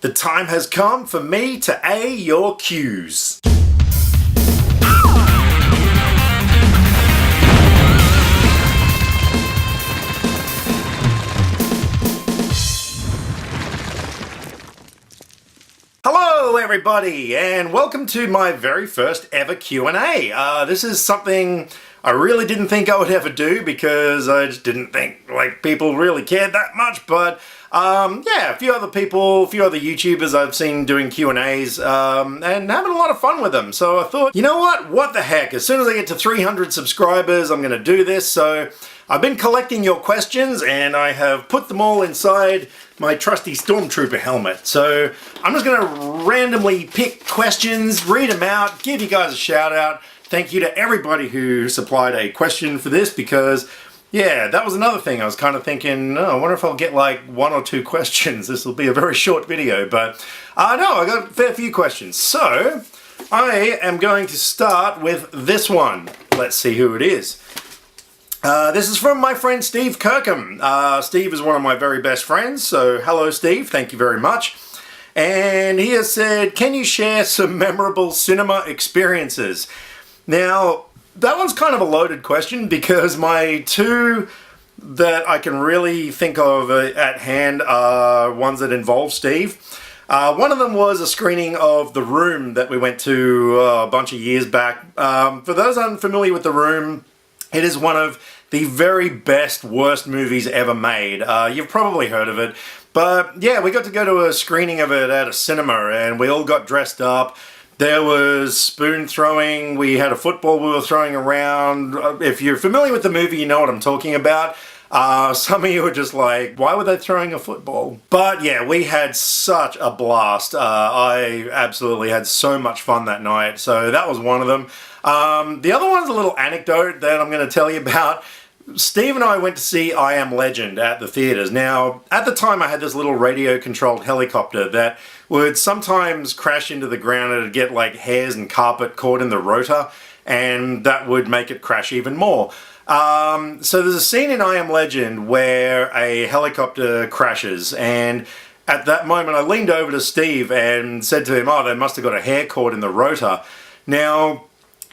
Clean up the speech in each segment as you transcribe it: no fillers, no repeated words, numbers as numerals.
The time has come for me to A your cues. Hello everybody, and welcome to my very first ever Q&A. This is something I really didn't think I would ever do because I just didn't think people really cared that much, but yeah, a few other YouTubers I've seen doing Q&As and having a lot of fun with them. So I thought, you know what the heck, as soon as I get to 300 subscribers I'm going to do this. So I've been collecting your questions and I have put them all inside my trusty Stormtrooper helmet. So I'm just going to randomly pick questions, read them out, give you guys a shout out. Thank you to everybody who supplied a question for this because, yeah, that was another thing. I was kind of thinking, oh, I wonder if I'll get like 1 or 2 questions. This will be a very short video, but no, I got a fair few questions. So I am going to start with this one. Let's see who it is. This is from my friend Steve Kirkham. Steve is one of my very best friends, so hello Steve, thank you very much. And he has said, can you share some memorable cinema experiences? Now, that one's kind of a loaded question because my two that I can really think of at hand are ones that involve Steve. One of them was a screening of The Room that we went to a bunch of years back. For those unfamiliar with The Room, it is one of the very best, worst movies ever made. You've probably heard of it. But yeah, we got to go to a screening of it at a cinema and we all got dressed up. There was spoon throwing, we had a football we were throwing around. If you're familiar with the movie, you know what I'm talking about. Some of you were just like, why were they throwing a football? But yeah, we had such a blast. I absolutely had so much fun that night, so that was one of them. The other one's a little anecdote that I'm going to tell you about. Steve and I went to see I Am Legend at the theaters. Now, at the time I had this little radio-controlled helicopter that would sometimes crash into the ground and it'd get like hairs and carpet caught in the rotor, and that would make it crash even more. So there's a scene in I Am Legend where a helicopter crashes, and at that moment I leaned over to Steve and said to him, oh, they must have got a hair caught in the rotor. Now,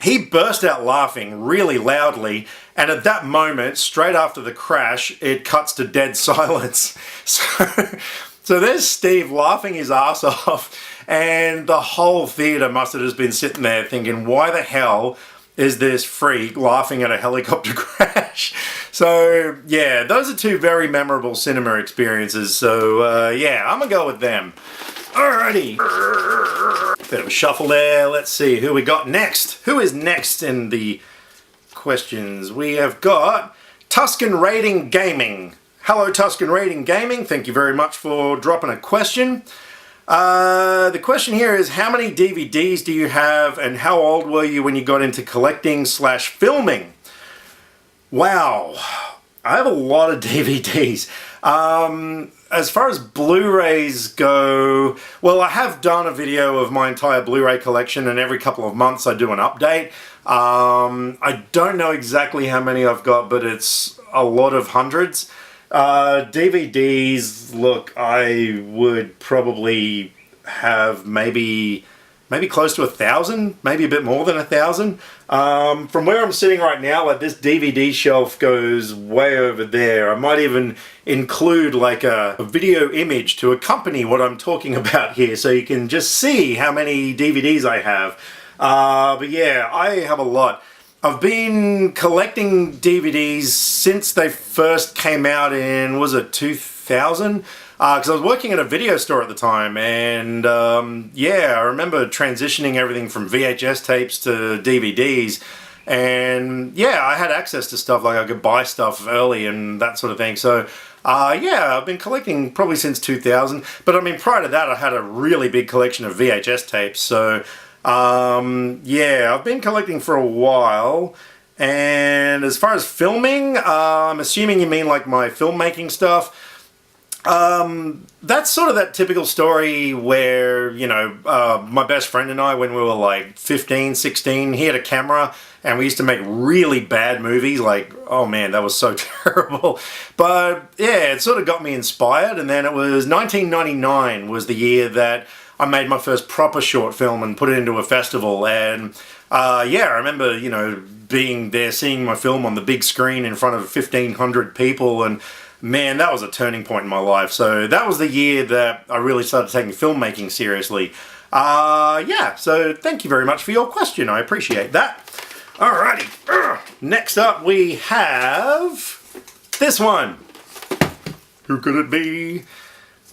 he burst out laughing really loudly, and at that moment, straight after the crash, it cuts to dead silence. So there's Steve laughing his ass off, and the whole theater must have just been sitting there thinking, why the hell is this freak laughing at a helicopter crash? So yeah, those are two very memorable cinema experiences. So yeah, I'm gonna go with them. Alrighty. Bit of a shuffle there. Let's see who we got next. Who is next in the questions? We have got Tuscan Rating Gaming. Hello Tuscan Rating Gaming. Thank you very much for dropping a question. The question here is, how many DVDs do you have and how old were you when you got into collecting/filming? Wow, I have a lot of DVDs. As far as Blu-rays go, well, I have done a video of my entire Blu-ray collection, and every couple of months I do an update. I don't know exactly how many I've got, but it's a lot of hundreds. DVDs, look, I would probably have maybe close to 1,000, maybe a bit more than 1,000. From where I'm sitting right now, like this DVD shelf goes way over there. I might even include like a video image to accompany what I'm talking about here so you can just see how many DVDs I have. But yeah, I have a lot. I've been collecting DVDs since they first came out in, was it 2000? Because I was working at a video store at the time, and yeah, I remember transitioning everything from VHS tapes to DVDs, and yeah, I had access to stuff, like I could buy stuff early and that sort of thing. So yeah, I've been collecting probably since 2000, but I mean, prior to that I had a really big collection of VHS tapes, so yeah, I've been collecting for a while. And as far as filming, I'm assuming you mean like my filmmaking stuff. That's sort of that typical story where, you know, my best friend and I, when we were like 15, 16, he had a camera and we used to make really bad movies. Like, oh man, that was so terrible. But yeah, it sort of got me inspired. And then it was 1999 was the year that I made my first proper short film and put it into a festival. And yeah, I remember, you know, being there, seeing my film on the big screen in front of 1,500 people, and man, that was a turning point in my life. So that was the year that I really started taking filmmaking seriously. Yeah, so thank you very much for your question. I appreciate that. Alrighty, next up we have this one. Who could it be?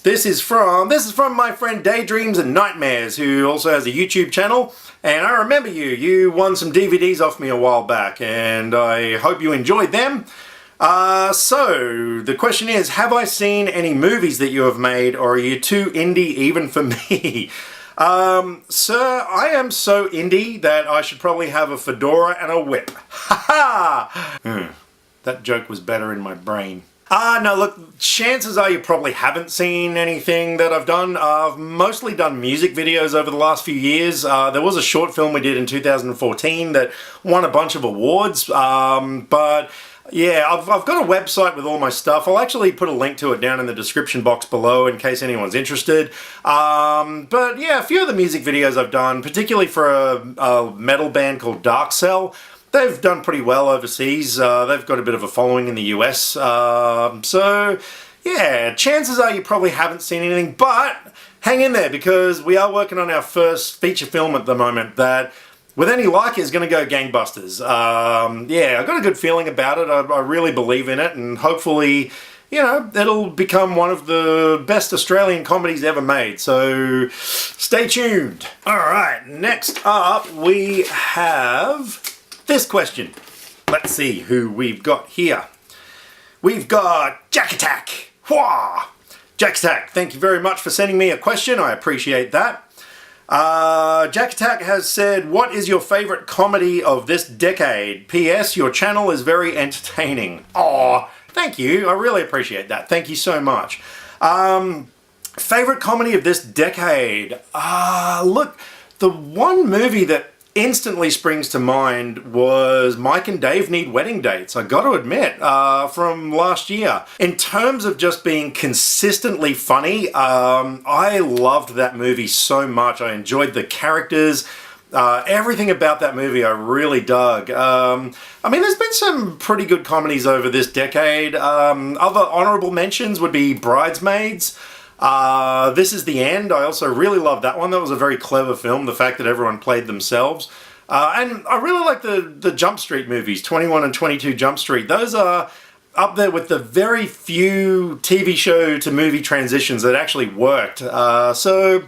This is from my friend Daydreams and Nightmares, who also has a YouTube channel. And I remember you won some DVDs off me a while back, and I hope you enjoyed them. So the question is, have I seen any movies that you have made, or are you too indie even for me? Sir, I am so indie that I should probably have a fedora and a whip. Ha ha! That joke was better in my brain. No, look, chances are you probably haven't seen anything that I've done. I've mostly done music videos over the last few years. There was a short film we did in 2014 that won a bunch of awards, but yeah, I've got a website with all my stuff. I'll actually put a link to it down in the description box below in case anyone's interested. But yeah, a few of the music videos I've done, particularly for a metal band called Dark Cell, they've done pretty well overseas. They've got a bit of a following in the US. So yeah, chances are you probably haven't seen anything, but hang in there because we are working on our first feature film at the moment that, with any luck, is going to go gangbusters. Yeah, I've got a good feeling about it. I really believe in it, and hopefully, you know, it'll become one of the best Australian comedies ever made. So stay tuned. All right, next up we have this question. Let's see who we've got here. We've got Jack Attack. Wah! Jack Attack, thank you very much for sending me a question. I appreciate that. Jack Attack has said, what is your favorite comedy of this decade? P.S. Your channel is very entertaining. Aw, thank you. I really appreciate that. Thank you so much. Favorite comedy of this decade? Look, the one movie that instantly springs to mind was Mike and Dave Need Wedding Dates, I got to admit, from last year. In terms of just being consistently funny, I loved that movie so much. I enjoyed the characters. Everything about that movie I really dug. I mean, there's been some pretty good comedies over this decade. Other honorable mentions would be Bridesmaids. This Is the End. I also really loved that one. That was a very clever film, the fact that everyone played themselves. And I really like the Jump Street movies, 21 and 22 Jump Street. Those are up there with the very few TV show to movie transitions that actually worked. So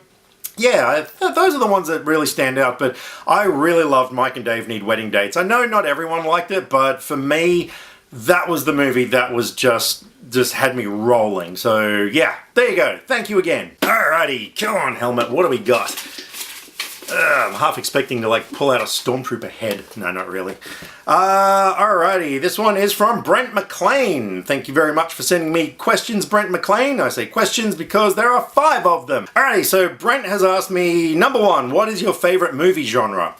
yeah, those are the ones that really stand out, but I really loved Mike and Dave Need Wedding Dates. I know not everyone liked it, but for me, that was the movie that was just had me rolling. So yeah, there you go. Thank you again. Alrighty, come on, Helmet. What do we got? I'm half expecting to like pull out a Stormtrooper head. No, not really. Alrighty, this one is from Brent McClain. Thank you very much for sending me questions, Brent McClain. I say questions because there are 5 of them. Alrighty, so Brent has asked me, number 1, what is your favorite movie genre?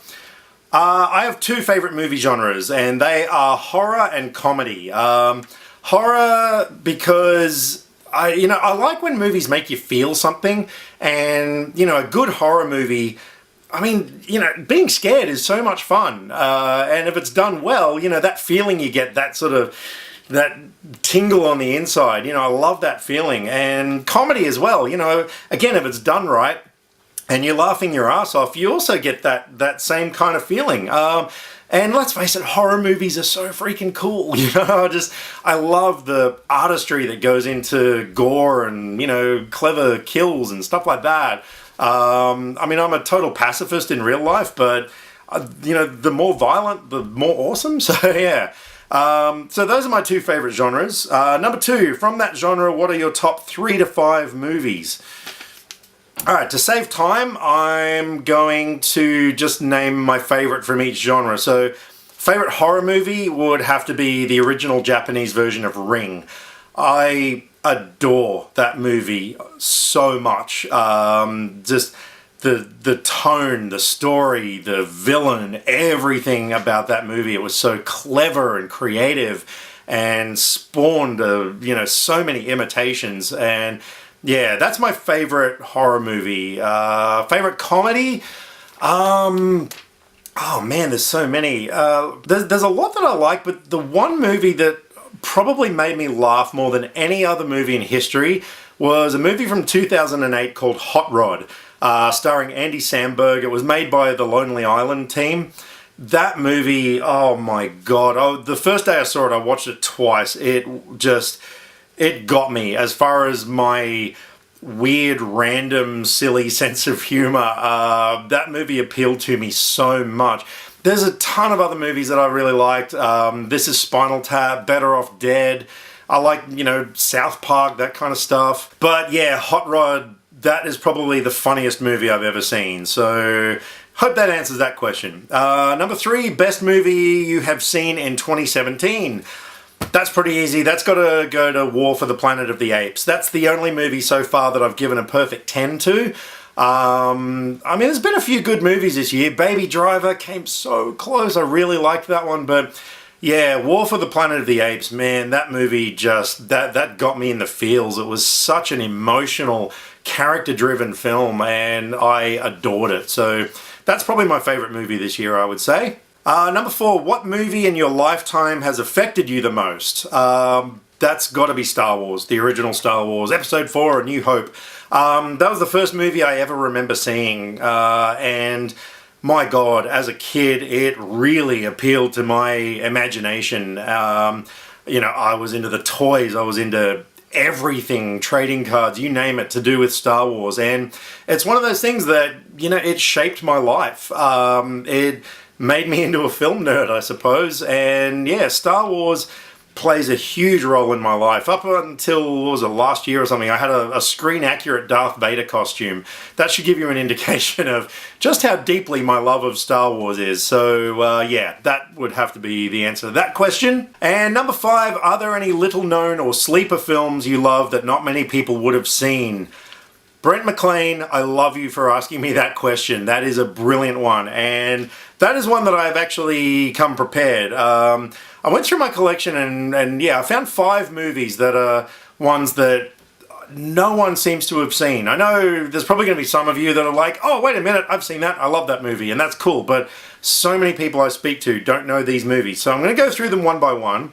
I have 2 favorite movie genres, and they are horror and comedy. Horror because I like when movies make you feel something, and a good horror movie, I mean, being scared is so much fun, and if it's done well, that feeling you get, that sort of that tingle on the inside, I love that feeling. And comedy as well, again, if it's done right and you're laughing your ass off, you also get that same kind of feeling. And let's face it, horror movies are so freaking cool. I love the artistry that goes into gore and, clever kills and stuff like that. I mean, I'm a total pacifist in real life, but, the more violent, the more awesome. So, yeah. So those are my 2 favorite genres. Number 2, from that genre, what are your top 3 to 5 movies? Alright, to save time, I'm going to just name my favorite from each genre. So, favorite horror movie would have to be the original Japanese version of Ring. I adore that movie so much. Just the tone, the story, the villain, everything about that movie. It was so clever and creative and spawned, so many imitations. And yeah, that's my favorite horror movie. Favorite comedy? Oh man, there's so many. There's a lot that I like, but the one movie that probably made me laugh more than any other movie in history was a movie from 2008 called Hot Rod, starring Andy Samberg. It was made by the Lonely Island team. That movie, oh my god. The first day I saw it, I watched it twice. It got me as far as my weird, random, silly sense of humor. That movie appealed to me so much. There's a ton of other movies that I really liked. This is Spinal Tap, Better Off Dead. I like, South Park, that kind of stuff. But yeah, Hot Rod, that is probably the funniest movie I've ever seen. So hope that answers that question. Number 3, best movie you have seen in 2017. That's pretty easy. That's got to go to War for the Planet of the Apes. That's the only movie so far that I've given a perfect 10 to. There's been a few good movies this year. Baby Driver came so close. I really liked that one. But yeah, War for the Planet of the Apes, man, that movie just, that got me in the feels. It was such an emotional, character-driven film, and I adored it. So that's probably my favorite movie this year, I would say. Number 4, what movie in your lifetime has affected you the most? That's got to be Star Wars, the original Star Wars, Episode 4, A New Hope. That was the first movie I ever remember seeing, and my God, as a kid, it really appealed to my imagination. I was into the toys, I was into everything, trading cards, you name it, to do with Star Wars, and it's one of those things that, it shaped my life. It made me into a film nerd, I suppose, and yeah, Star Wars plays a huge role in my life. Up until, what was it, last year or something, I had a screen-accurate Darth Vader costume. That should give you an indication of just how deeply my love of Star Wars is. So, yeah, that would have to be the answer to that question. And number 5, are there any little-known or sleeper films you love that not many people would have seen? Brent McClain, I love you for asking me that question. That is a brilliant one, and that is one that I've actually come prepared. I went through my collection and yeah, I found 5 movies that are ones that no one seems to have seen. I know there's probably going to be some of you that are like, oh, wait a minute, I've seen that, I love that movie, and that's cool, but so many people I speak to don't know these movies, so I'm going to go through them one by one.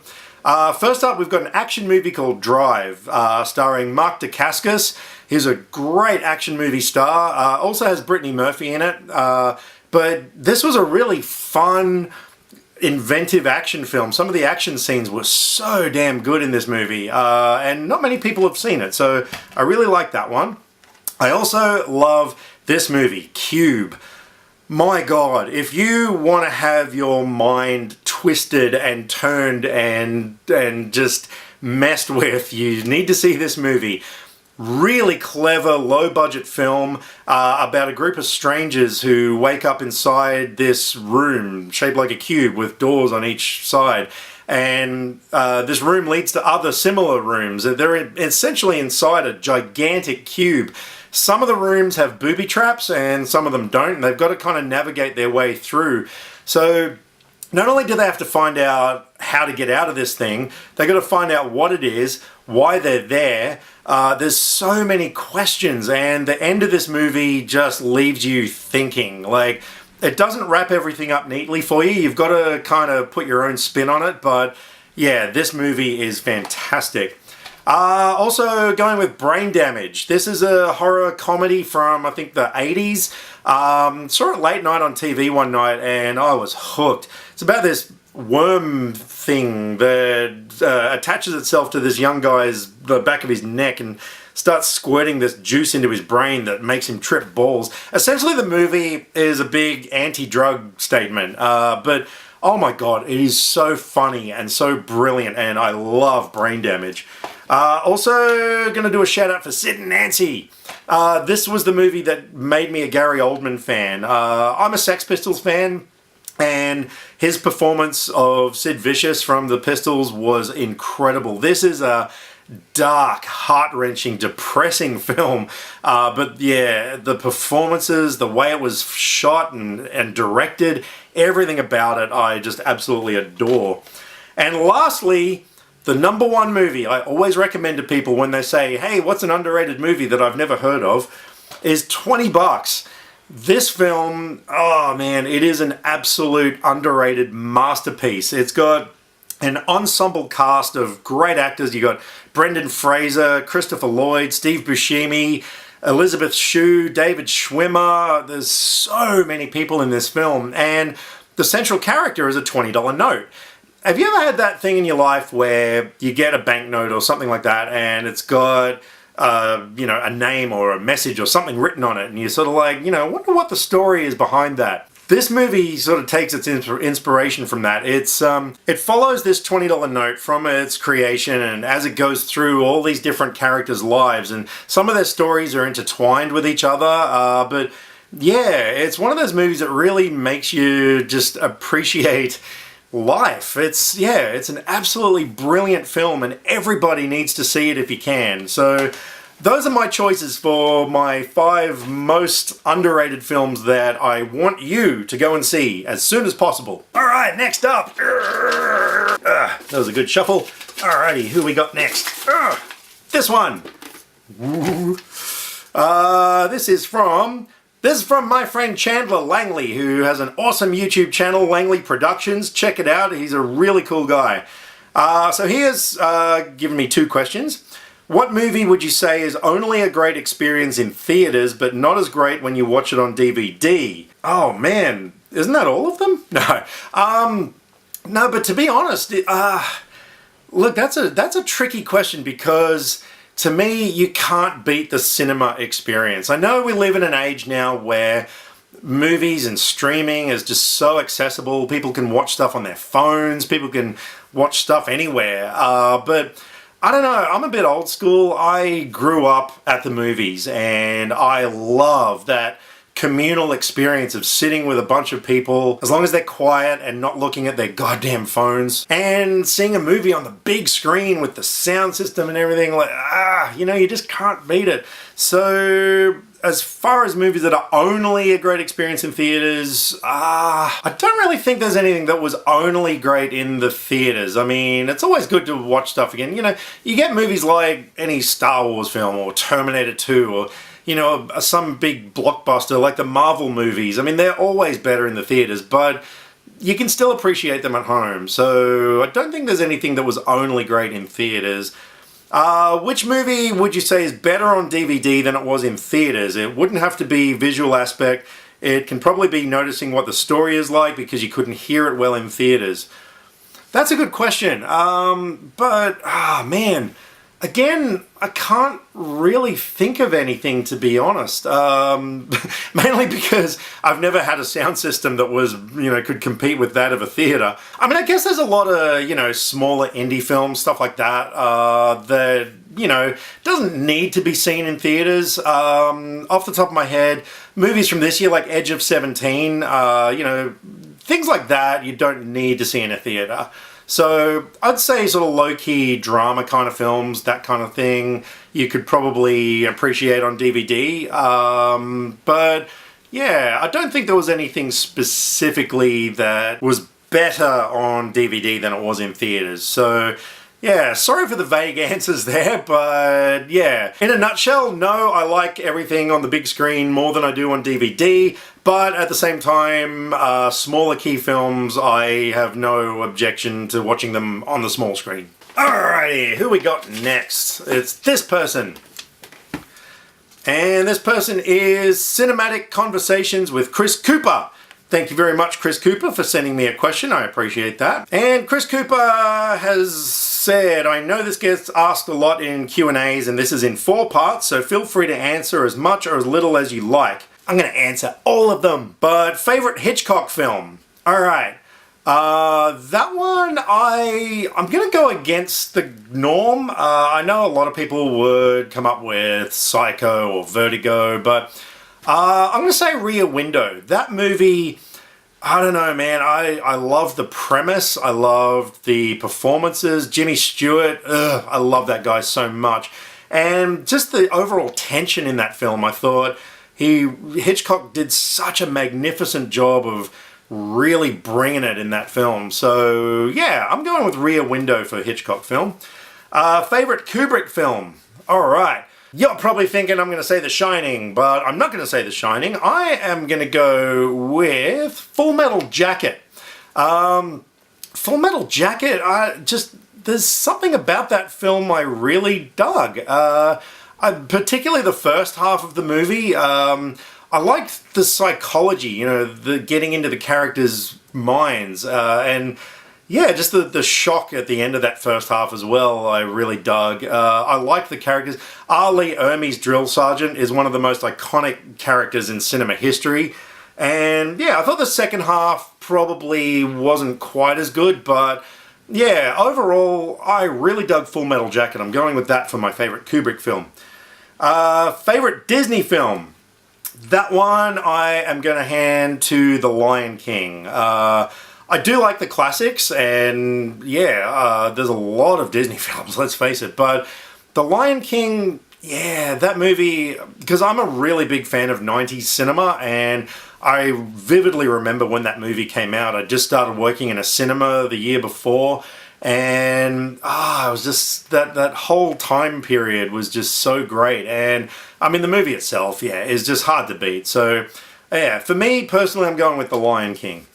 First up, we've got an action movie called Drive, starring Mark Dacascos. He's a great action movie star. Also has Brittany Murphy in it. But this was a really fun, inventive action film. Some of the action scenes were so damn good in this movie. And not many people have seen it, so I really like that one. I also love this movie, Cube. My God, if you want to have your mind twisted and turned and just messed with, you need to see this movie. Really clever, low-budget film about a group of strangers who wake up inside this room shaped like a cube with doors on each side. And this room leads to other similar rooms. They're essentially inside a gigantic cube. Some of the rooms have booby traps and some of them don't, and they've got to kind of navigate their way through. So not only do they have to find out how to get out of this thing, they've got to find out what it is, why they're there. There's so many questions, and the end of this movie just leaves you thinking. Like, it doesn't wrap everything up neatly for you. You've got to kind of put your own spin on it, but yeah, this movie is fantastic. Also going with Brain Damage. This is a horror comedy from, I think, the 80s. Saw it late night on TV one night and I was hooked. It's about this worm thing that attaches itself to this young guy's, the back of his neck, and starts squirting this juice into his brain that makes him trip balls. Essentially, the movie is a big anti-drug statement, but oh my God, it is so funny and so brilliant, and I love Brain Damage. Also going to do a shout out for Sid and Nancy. This was the movie that made me a Gary Oldman fan. I'm a Sex Pistols fan, and his performance of Sid Vicious from the Pistols was incredible. This is a dark, heart-wrenching, depressing film. But yeah, the performances, the way it was shot and directed, everything about it I just absolutely adore. And lastly, the number one movie I always recommend to people when they say, hey, what's an underrated movie that I've never heard of, is 20 Bucks. This film, oh man, it is an absolute underrated masterpiece. It's got an ensemble cast of great actors. You got Brendan Fraser, Christopher Lloyd, Steve Buscemi, Elizabeth Shue, David Schwimmer. There's so many people in this film, and the central character is a $20 note. Have you ever had that thing in your life where you get a banknote or something like that, and it's got a name or a message or something written on it, and you're sort of like, wonder what the story is behind that? This movie sort of takes its inspiration from that. It follows this $20 note from its creation, and as it goes through all these different characters' lives, and some of their stories are intertwined with each other, but yeah, it's one of those movies that really makes you just appreciate life. It's an absolutely brilliant film, and everybody needs to see it if you can. So those are my choices for my 5 most underrated films that I want you to go and see as soon as possible. Alright, next up. That was a good shuffle. Alrighty, who we got next? This one. This is from my friend Chandler Langley, who has an awesome YouTube channel, Langley Productions. Check it out. He's a really cool guy. So he has given me 2 questions. What movie would you say is only a great experience in theaters, but not as great when you watch it on DVD? Oh man, isn't that all of them? No. No, but to be honest, look, that's a tricky question, because to me, you can't beat the cinema experience. I know we live in an age now where movies and streaming is just so accessible. People can watch stuff on their phones. People can watch stuff anywhere. But I don't know, I'm a bit old school. I grew up at the movies, and I love that communal experience of sitting with a bunch of people, as long as they're quiet and not looking at their goddamn phones, and seeing a movie on the big screen with the sound system and everything. Like, you just can't beat it. So as far as movies that are only a great experience in theaters, I don't really think there's anything that was only great in the theaters. I mean, it's always good to watch stuff again. You get movies like any Star Wars film or Terminator 2 or some big blockbuster like the Marvel movies. I mean, they're always better in the theaters, but you can still appreciate them at home. So I don't think there's anything that was only great in theaters. Which movie would you say is better on DVD than it was in theaters? It wouldn't have to be visual aspect. It can probably be noticing what the story is like, because you couldn't hear it well in theaters. That's a good question. But man, again, I can't really think of anything, to be honest. Mainly because I've never had a sound system that was, could compete with that of a theater. I mean, I guess there's a lot of, smaller indie films, stuff like that, that, doesn't need to be seen in theaters. Off the top of my head, movies from this year, like Edge of 17, things like that, you don't need to see in a theater. So I'd say sort of low-key drama kind of films, that kind of thing, you could probably appreciate on DVD. But yeah, I don't think there was anything specifically that was better on DVD than it was in theaters. So yeah, sorry for the vague answers there, but yeah. In a nutshell, no, I like everything on the big screen more than I do on DVD, but at the same time, smaller key films, I have no objection to watching them on the small screen. Alrighty, who we got next? It's this person. And this person is Cinematic Conversations with Chris Cooper. Thank you very much, Chris Cooper, for sending me a question. I appreciate that. And Chris Cooper has said, I know this gets asked a lot in Q&As, and this is in 4 parts, so feel free to answer as much or as little as you like. I'm going to answer all of them. But favorite Hitchcock film? Alright. That one, I'm going to go against the norm. I know a lot of people would come up with Psycho or Vertigo, but I'm going to say Rear Window. That movie I don't know, man. I love the premise. I love the performances. Jimmy Stewart, I love that guy so much. And just the overall tension in that film, I thought Hitchcock did such a magnificent job of really bringing it in that film. So yeah, I'm going with Rear Window for Hitchcock film. Favorite Kubrick film? All right. You're probably thinking I'm going to say The Shining, but I'm not going to say The Shining. I am going to go with Full Metal Jacket. Full Metal Jacket, there's something about that film I really dug. Particularly the first half of the movie. I liked the psychology, the getting into the characters' minds, and yeah, just the shock at the end of that first half as well, I really dug. I liked the characters. R. Lee Ermey's drill sergeant is one of the most iconic characters in cinema history. And yeah, I thought the second half probably wasn't quite as good, but yeah, overall, I really dug Full Metal Jacket. I'm going with that for my favorite Kubrick film. Favorite Disney film? That one I am going to hand to The Lion King. I do like the classics, and yeah, there's a lot of Disney films, let's face it, but The Lion King, yeah, that movie, because I'm a really big fan of 90s cinema, and I vividly remember when that movie came out. I just started working in a cinema the year before, and it was just, that whole time period was just so great, and I mean, the movie itself, yeah, is just hard to beat. So yeah, for me, personally, I'm going with The Lion King.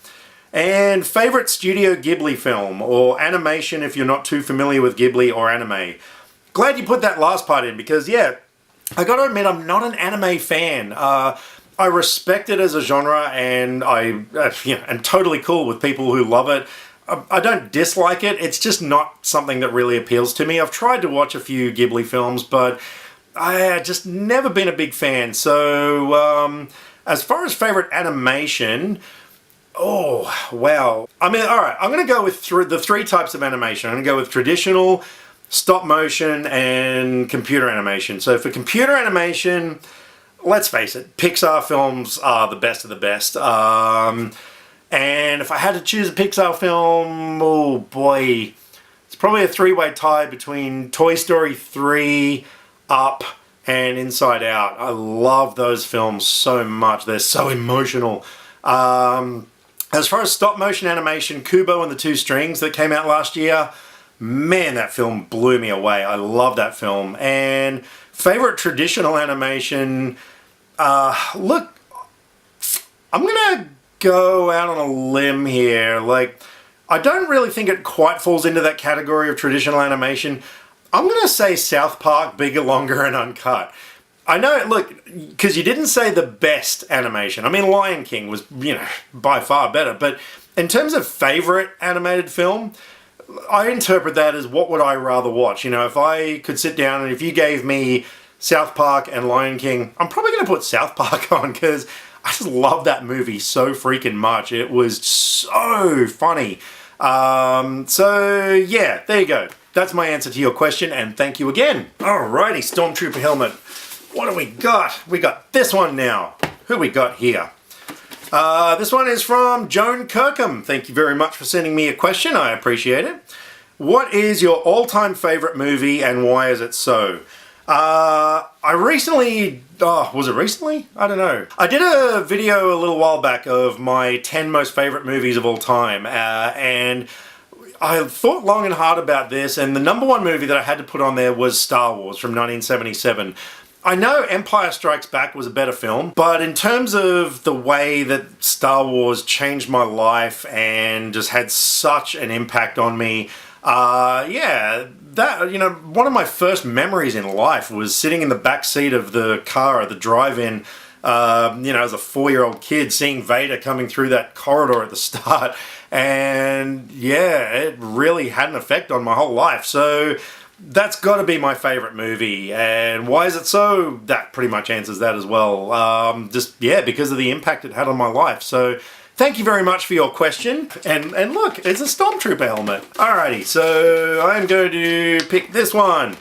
And favorite Studio Ghibli film, or animation if you're not too familiar with Ghibli or anime. Glad you put that last part in, because yeah, I gotta admit I'm not an anime fan. I respect it as a genre, and I am totally cool with people who love it. I don't dislike it, it's just not something that really appeals to me. I've tried to watch a few Ghibli films, but I just never been a big fan. So as far as favorite animation, oh, wow. I mean, all right, I'm going to go with the three types of animation. I'm going to go with traditional, stop motion, and computer animation. So for computer animation, let's face it, Pixar films are the best of the best. And if I had to choose a Pixar film, oh boy, it's probably a three-way tie between Toy Story 3, Up, and Inside Out. I love those films so much. They're so emotional. As far as stop motion animation, Kubo and the Two Strings that came out last year, man, that film blew me away. I love that film. And favorite traditional animation, look, I'm gonna go out on a limb here. Like, I don't really think it quite falls into that category of traditional animation. I'm gonna say South Park, Bigger, Longer, and Uncut. I know, look, because you didn't say the best animation. I mean, Lion King was, by far better. But in terms of favorite animated film, I interpret that as what would I rather watch. If I could sit down and if you gave me South Park and Lion King, I'm probably going to put South Park on, because I just love that movie so freaking much. It was so funny. So yeah, there you go. That's my answer to your question, and thank you again. Alrighty, Stormtrooper helmet. What do we got? We got this one now. Who we got here? This one is from Joan Kirkham. Thank you very much for sending me a question. I appreciate it. What is your all-time favorite movie, and why is it so? I recently, was it recently? I don't know. I did a video a little while back of my 10 most favorite movies of all time, and I thought long and hard about this, and the number one movie that I had to put on there was Star Wars from 1977. I know Empire Strikes Back was a better film, but in terms of the way that Star Wars changed my life and just had such an impact on me, yeah, that, one of my first memories in life was sitting in the back seat of the car at the drive-in, as a 4-year-old kid, seeing Vader coming through that corridor at the start, and yeah, it really had an effect on my whole life. So that's got to be my favorite movie. And why is it so? That pretty much answers that as well. Just, yeah, because of the impact it had on my life. So thank you very much for your question. And look, it's a Stormtrooper helmet. Alrighty, so I'm going to pick this one.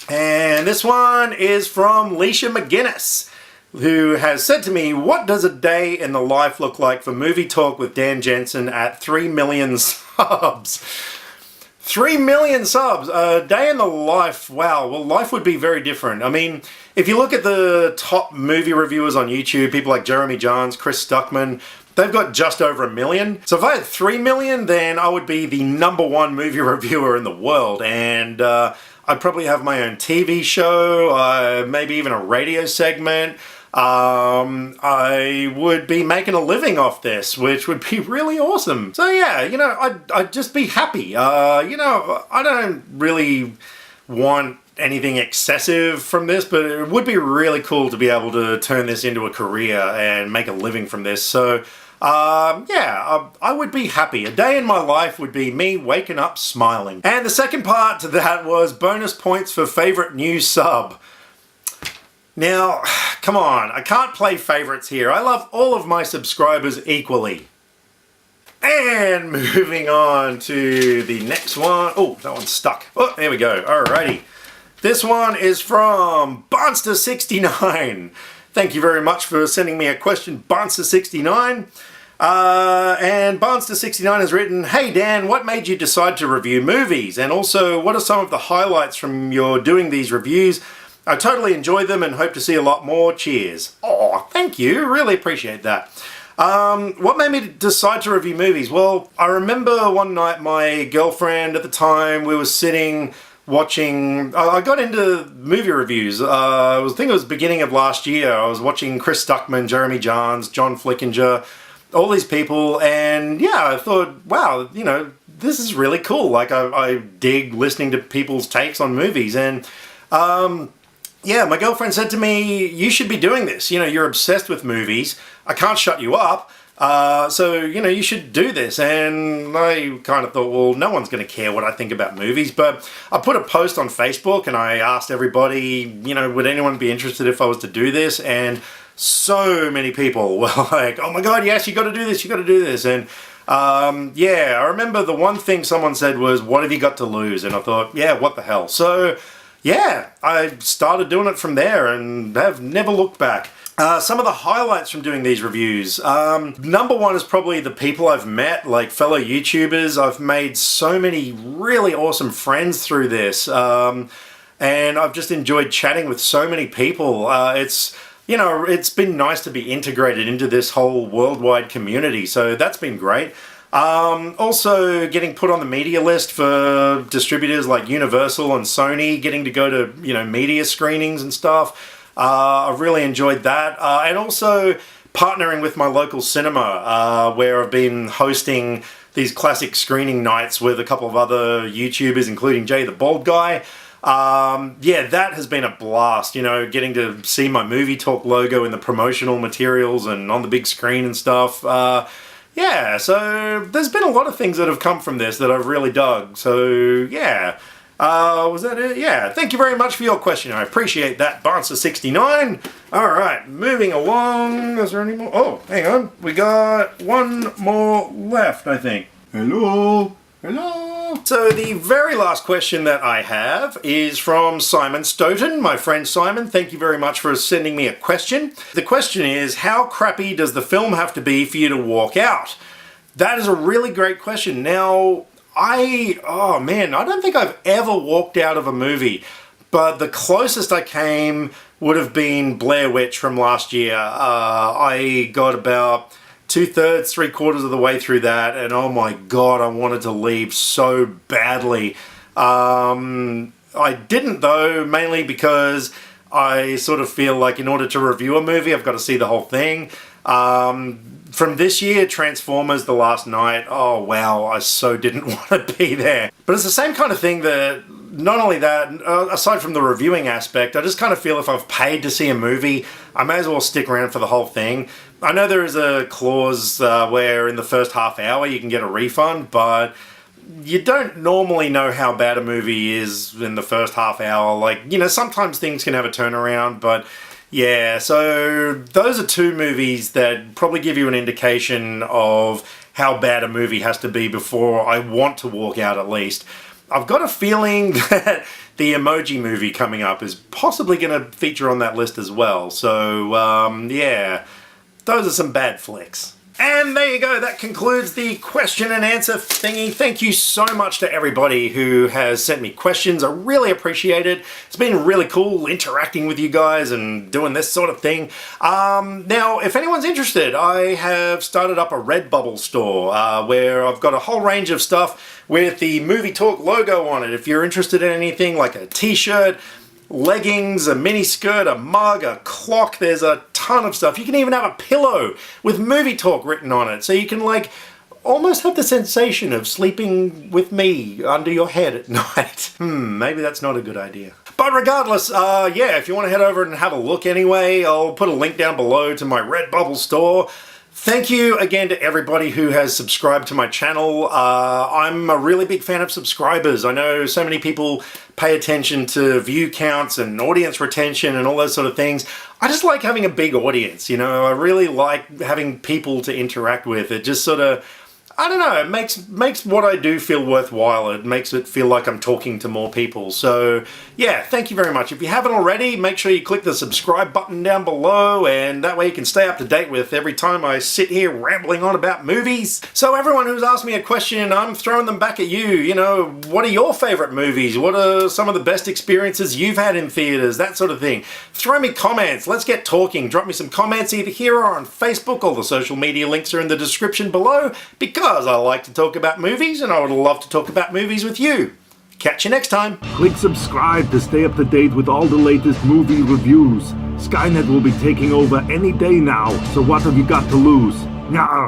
And this one is from Alicia McGinnis. who has said to me, what does a day in the life look like for Movie Talk with Dan Jensen at 3 million subs? 3 million subs, a day in the life, wow, well, life would be very different. I mean, if you look at the top movie reviewers on YouTube, people like Jeremy Jahns, Chris Stuckman, they've got just over 1 million. So if I had 3 million, then I would be the #1 movie reviewer in the world, and I'd probably have my own TV show, maybe even a radio segment. I would be making a living off this, which would be really awesome. So yeah, you know, I'd just be happy. You know, I don't really want anything excessive from this, but it would be really cool to be able to turn this into a career and make a living from this. So yeah, I would be happy. A day in my life would be me waking up smiling. And the second part to that was bonus points for favorite new sub. Now, come on, I can't play favorites here. I love all of my subscribers equally. And moving on to the next one. Oh, that one's stuck. Oh, there we go. Alrighty. This one is from Barnster69. Thank you very much for sending me a question, Barnster69. And Barnster69 has written, hey Dan, what made you decide to review movies? And also, what are some of the highlights from your doing these reviews? I totally enjoy them and hope to see a lot more. Cheers. Oh, thank you. Really appreciate that. What made me decide to review movies? Well, I remember one night my girlfriend at the time, we were sitting watching, I got into movie reviews. I think it was beginning of last year. I was watching Chris Stuckman, Jeremy Jahns, John Flickinger, all these people, and yeah, I thought, wow, you know, this is really cool. Like, I dig listening to people's takes on movies, and yeah, my girlfriend said to me, you should be doing this. You know, you're obsessed with movies. I can't shut you up. So, you know, you should do this. And I kind of thought, well, no one's going to care what I think about movies. But I put a post on Facebook and I asked everybody, you know, would anyone be interested if I was to do this? And so many people were like, oh my God, yes, you got to do this, you got to do this. And yeah, I remember the one thing someone said was, what have you got to lose? And I thought, yeah, what the hell? So yeah, I started doing it from there and have never looked back. Some of the highlights from doing these reviews. #1 is probably the people I've met, like fellow YouTubers. I've made so many really awesome friends through this. And I've just enjoyed chatting with so many people. It's, you know, it's been nice to be integrated into this whole worldwide community. So that's been great. Also getting put on the media list for distributors like Universal and Sony, getting to go to, you know, media screenings and stuff. I've really enjoyed that. And also partnering with my local cinema, where I've been hosting these classic screening nights with a couple of other YouTubers, including Jay the Bald Guy. Yeah, that has been a blast, you know, getting to see my Movie Talk logo in the promotional materials and on the big screen and stuff. Yeah, so there's been a lot of things that have come from this that I've really dug. So, yeah. Was that it? Yeah, thank you very much for your question. I appreciate that, Barnster69. Alright, moving along. Is there any more? Oh, hang on. We got one more left, I think. Hello? Hello? So the very last question that I have is from Simon Stoughton, my friend Simon. Thank you very much for sending me a question. The question is, how crappy does the film have to be for you to walk out? That is a really great question. Now, oh man, I don't think I've ever walked out of a movie, but the closest I came would have been Blair Witch from last year. I got about 2/3, 3/4 of the way through that, and oh my God, I wanted to leave so badly. I didn't though, mainly because I sort of feel like in order to review a movie, I've got to see the whole thing. From this year, Transformers The Last Night, oh wow, I so didn't want to be there. But it's the same kind of thing that, not only that, aside from the reviewing aspect, I just kind of feel if I've paid to see a movie, I may as well stick around for the whole thing. I know there is a clause where in the first half hour you can get a refund, but you don't normally know how bad a movie is in the first half hour. Like, you know, sometimes things can have a turnaround, but yeah, so those are two movies that probably give you an indication of how bad a movie has to be before I want to walk out at least. I've got a feeling that the Emoji Movie coming up is possibly going to feature on that list as well. So, yeah, those are some bad flicks. And there you go, that concludes the question and answer thingy. Thank you so much to everybody who has sent me questions. I really appreciate it. It's been really cool interacting with you guys and doing this sort of thing. Now, if anyone's interested, I have started up a Redbubble store where I've got a whole range of stuff with the Movie Talk logo on it. If you're interested in anything like a t-shirt, leggings, a mini skirt, a mug, a clock, there's a ton of stuff. You can even have a pillow with Movie Talk written on it, so you can like almost have the sensation of sleeping with me under your head at night. Maybe that's not a good idea. But regardless, yeah, if you want to head over and have a look anyway, I'll put a link down below to my Redbubble store. Thank you again to everybody who has subscribed to my channel. I'm a really big fan of subscribers. I know so many people pay attention to view counts and audience retention and all those sort of things. I just like having a big audience, you know. I really like having people to interact with. It just sort of, I don't know, it makes what I do feel worthwhile. It makes it feel like I'm talking to more people. So yeah, thank you very much. If you haven't already, make sure you click the subscribe button down below, and that way you can stay up to date with every time I sit here rambling on about movies. So everyone who's asked me a question, I'm throwing them back at you. You know, what are your favorite movies? What are some of the best experiences you've had in theaters? That sort of thing. Throw me comments. Let's get talking. Drop me some comments either here or on Facebook. All the social media links are in the description below, because I like to talk about movies and I would love to talk about movies with you. Catch you next time. Click subscribe to stay up to date with all the latest movie reviews. Skynet will be taking over any day now, so what have you got to lose? Nyah.